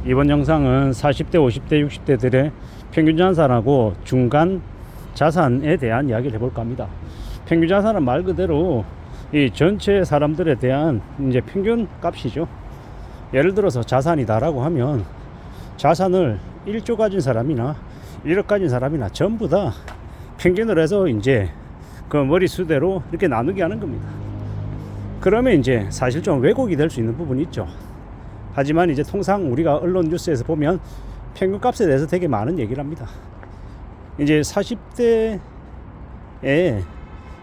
이번 영상은 40대, 50대, 60대들의 평균 자산하고 중간 자산에 대한 이야기를 해볼까 합니다. 평균 자산은 말 그대로 이 전체 사람들에 대한 이제 평균 값이죠. 예를 들어서 자산이다라고 하면 자산을 1조 가진 사람이나 1억 가진 사람이나 전부 다 평균을 해서 이제 그 머리수대로 이렇게 나누게 하는 겁니다. 그러면 이제 사실 좀 왜곡이 될 수 있는 부분이 있죠. 하지만 이제 통상 우리가 언론 뉴스에서 보면 평균 값에 대해서 되게 많은 얘기를 합니다. 이제 40대에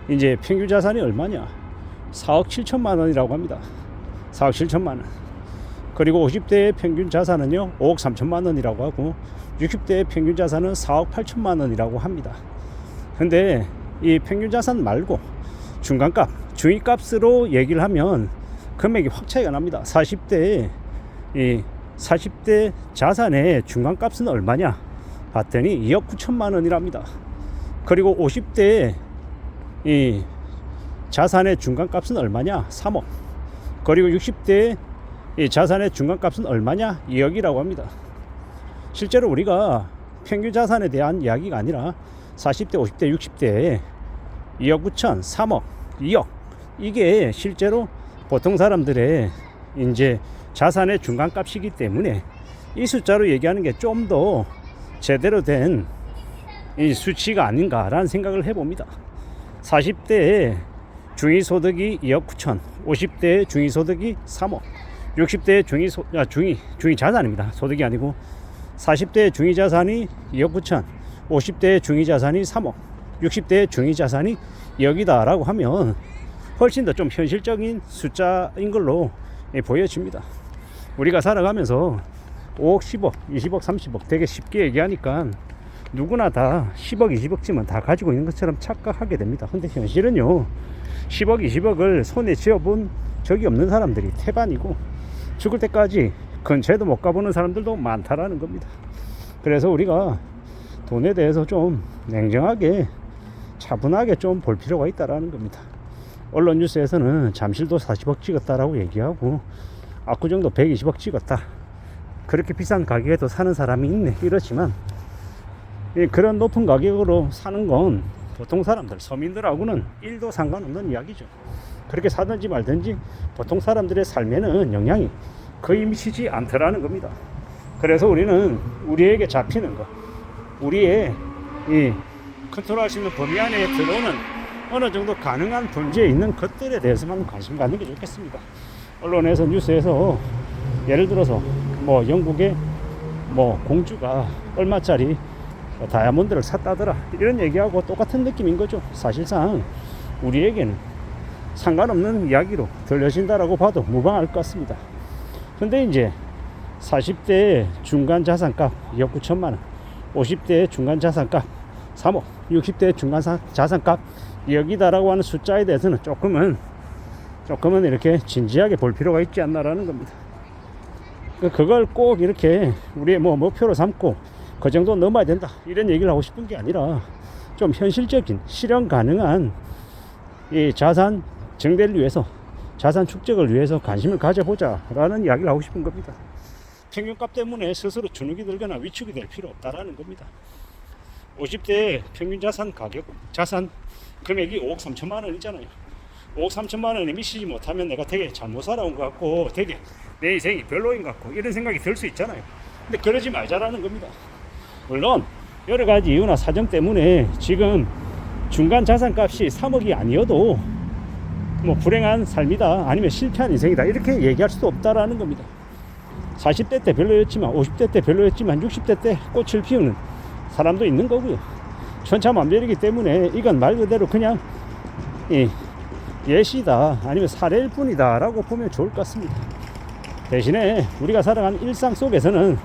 이제 평균 자산이 얼마냐? 4억 7천만 원이라고 합니다. 4억 7천만 원. 그리고 50대의 평균 자산은요 5억 3천만 원이라고 하고 60대의 평균 자산은 4억 8천만 원이라고 합니다. 근데 이 평균 자산 말고 중간값, 중위값으로 얘기를 하면 금액이 확 차이가 납니다. 40대 자산의 중간값은 얼마냐 봤더니 2억 9천만 원이랍니다. 그리고 50대 이 자산의 중간값은 얼마냐? 3억. 그리고 60대 이 자산의 중간값은 얼마냐? 2억이라고 합니다. 실제로 우리가 평균 자산에 대한 이야기가 아니라 40대, 50대, 60대에 2억 9천, 3억, 2억 이게 실제로 보통 사람들의 이제 자산의 중간값이기 때문에 이 숫자로 얘기하는 게 좀 더 제대로 된 이 수치가 아닌가라는 생각을 해봅니다. 40대에 중위소득이 2억 9천, 50대의 중위소득이 3억, 60대의 중위자산입니다. 소득이 아니고 40대의 중위자산이 2억 9천, 50대의 중위자산이 3억, 60대의 중위자산이 2억이다 라고 하면 훨씬 더 좀 현실적인 숫자인 걸로 보여집니다. 우리가 살아가면서 5억, 10억, 20억, 30억 되게 쉽게 얘기하니까 누구나 다 10억, 20억쯤은 다 가지고 있는 것처럼 착각하게 됩니다. 근데 현실은요 10억, 20억을 손에 쥐어본 적이 없는 사람들이 태반이고 죽을 때까지 근처에도 못 가보는 사람들도 많다라는 겁니다. 그래서 우리가 돈에 대해서 좀 냉정하게 차분하게 좀 볼 필요가 있다라는 겁니다. 언론 뉴스에서는 잠실도 40억 찍었다라고 얘기하고 압구정도 120억 찍었다, 그렇게 비싼 가격에도 사는 사람이 있네 이렇지만 그런 높은 가격으로 사는 건 보통 사람들, 서민들하고는 1도 상관없는 이야기죠. 그렇게 사든지 말든지 보통 사람들의 삶에는 영향이 거의 미치지 않더라는 겁니다. 그래서 우리는 우리에게 잡히는 것, 우리의 이 컨트롤할 수 있는 범위 안에 들어오는 어느 정도 가능한 범죄에 있는 것들에 대해서만 관심 갖는 게 좋겠습니다. 언론에서 뉴스에서 예를 들어서 뭐 영국의 뭐 공주가 얼마짜리 다이아몬드를 샀다더라 이런 얘기하고 똑같은 느낌인 거죠. 사실상 우리에게는 상관없는 이야기로 들려진다라고 봐도 무방할 것 같습니다. 근데 이제 40대 중간 자산값 2억 9천만 원, 50대 중간 자산값 3억, 60대 중간 자산값 2억이다라고 하는 숫자에 대해서는 조금은 이렇게 진지하게 볼 필요가 있지 않나라는 겁니다. 그걸 꼭 이렇게 우리의 뭐 목표로 삼고 그 정도 넘어야 된다 이런 얘기를 하고 싶은 게 아니라 좀 현실적인 실현 가능한 이 자산 증대를 위해서, 자산 축적을 위해서 관심을 가져보자 라는 이야기를 하고 싶은 겁니다. 평균값 때문에 스스로 주눅이 들거나 위축이 될 필요 없다라는 겁니다. 50대 평균 자산 금액이 5억 3천만 원이잖아요. 5억 3천만 원에 미치지 못하면 내가 되게 잘못 살아온 것 같고 되게 내 인생이 별로인 것 같고 이런 생각이 들 수 있잖아요. 근데 그러지 말자라는 겁니다. 물론 여러 가지 이유나 사정 때문에 지금 중간 자산값이 3억이 아니어도 뭐 불행한 삶이다, 아니면 실패한 인생이다 이렇게 얘기할 수도 없다라는 겁니다. 40대 때 별로였지만 50대 때 별로였지만 60대 때 꽃을 피우는 사람도 있는 거고요. 천차만별이기 때문에 이건 말 그대로 그냥 예시다, 아니면 사례일 뿐이다 라고 보면 좋을 것 같습니다. 대신에 우리가 살아가는 일상 속에서는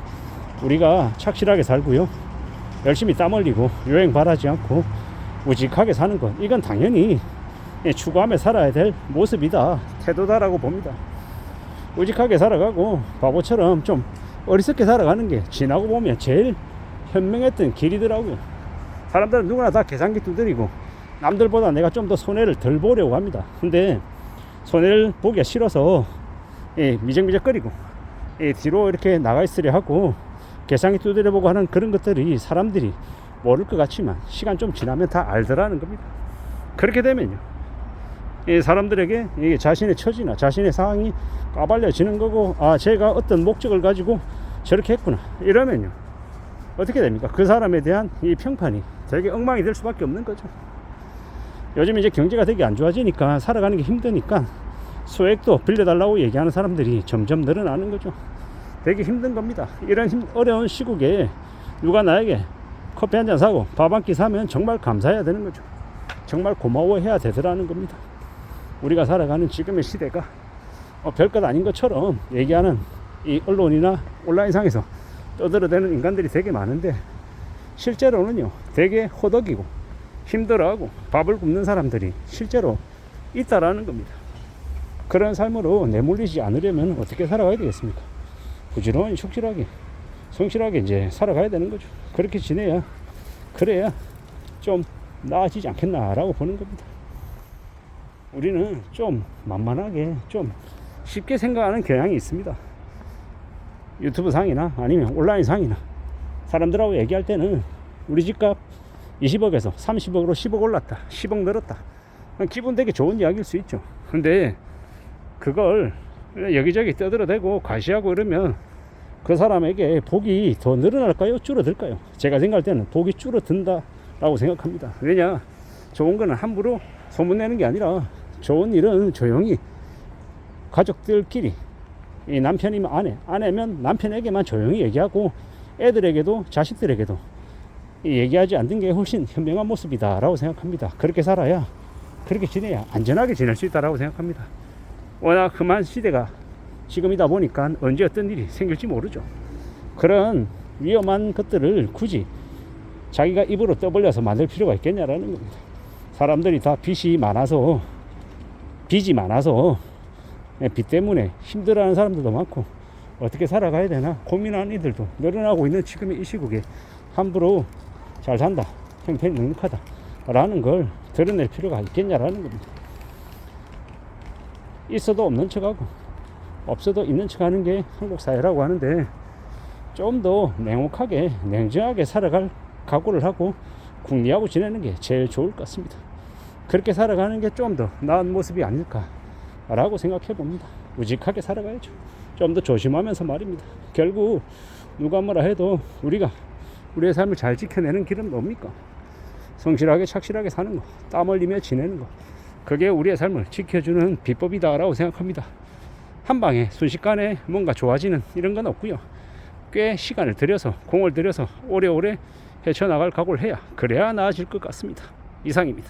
우리가 착실하게 살고요, 열심히 땀 흘리고 요행 바라지 않고 우직하게 사는 것, 이건 당연히 추구하며 살아야 될 모습이다, 태도다라고 봅니다. 우직하게 살아가고 바보처럼 좀 어리석게 살아가는 게 지나고 보면 제일 현명했던 길이더라고요. 사람들은 누구나 다 계산기 두드리고 남들보다 내가 좀 더 손해를 덜 보려고 합니다. 근데 손해를 보기가 싫어서 미적미적거리고 뒤로 이렇게 나가 있으려 하고 계산기 두드려보고 하는 그런 것들이 사람들이 모를 것 같지만 시간 좀 지나면 다 알더라는 겁니다. 그렇게 되면요, 사람들에게 자신의 처지나 자신의 상황이 까발려지는 거고, 아, 제가 어떤 목적을 가지고 저렇게 했구나 이러면요, 어떻게 됩니까? 그 사람에 대한 이 평판이 되게 엉망이 될 수밖에 없는 거죠. 요즘 이제 경제가 되게 안 좋아지니까 살아가는 게 힘드니까 소액도 빌려달라고 얘기하는 사람들이 점점 늘어나는 거죠. 되게 힘든 겁니다. 이런 어려운 시국에 누가 나에게 커피 한 잔 사고 밥 한 끼 사면 정말 감사해야 되는 거죠. 정말 고마워해야 되더라는 겁니다. 우리가 살아가는 지금의 시대가 별것 아닌 것처럼 얘기하는 이 언론이나 온라인상에서 떠들어대는 인간들이 되게 많은데, 실제로는요 되게 호덕이고 힘들어하고 밥을 굶는 사람들이 실제로 있다라는 겁니다. 그런 삶으로 내몰리지 않으려면 어떻게 살아가야 되겠습니까? 부지런히 성실하게 이제 살아가야 되는 거죠. 그렇게 지내야, 그래야 좀 나아지지 않겠나라고 보는 겁니다. 우리는 좀 만만하게, 좀 쉽게 생각하는 경향이 있습니다. 유튜브 상이나 아니면 온라인 상이나 사람들하고 얘기할 때는 우리 집값 20억에서 30억으로 10억 올랐다, 10억 늘었다, 기분 되게 좋은 이야기일 수 있죠. 근데 그걸 여기저기 떠들어대고 과시하고 이러면 그 사람에게 복이 더 늘어날까요? 줄어들까요? 제가 생각할 때는 복이 줄어든다라고 생각합니다. 왜냐, 좋은 거는 함부로 소문내는 게 아니라 좋은 일은 조용히 가족들끼리, 이 남편이면 아내면 남편에게만 조용히 얘기하고 애들에게도 자식들에게도 얘기하지 않는 게 훨씬 현명한 모습이다 라고 생각합니다. 그렇게 살아야, 그렇게 지내야 안전하게 지낼 수 있다라고 생각합니다. 워낙 험한 시대가 지금이다 보니까 언제 어떤 일이 생길지 모르죠. 그런 위험한 것들을 굳이 자기가 입으로 떠벌려서 만들 필요가 있겠냐라는 겁니다. 사람들이 다 빚이 많아서 빚 때문에 힘들어하는 사람들도 많고 어떻게 살아가야 되나 고민하는 이들도 늘어나고 있는 지금의 이 시국에 함부로 잘 산다, 형편이 넉넉하다 라는 걸 드러낼 필요가 있겠냐라는 겁니다. 있어도 없는 척하고 없어도 있는 척하는 게 한국 사회라고 하는데, 좀 더 냉혹하게 냉정하게 살아갈 각오를 하고 궁리하고 지내는 게 제일 좋을 것 같습니다. 그렇게 살아가는 게 좀 더 나은 모습이 아닐까라고 생각해 봅니다. 우직하게 살아가야죠. 좀 더 조심하면서 말입니다. 결국 누가 뭐라 해도 우리가 우리의 삶을 잘 지켜내는 길은 뭡니까? 성실하게 착실하게 사는 거, 땀 흘리며 지내는 거, 그게 우리의 삶을 지켜주는 비법이다라고 생각합니다. 한 방에 순식간에 뭔가 좋아지는 이런 건 없고요. 꽤 시간을 들여서, 공을 들여서 오래오래 헤쳐나갈 각오를 해야, 그래야 나아질 것 같습니다. 이상입니다.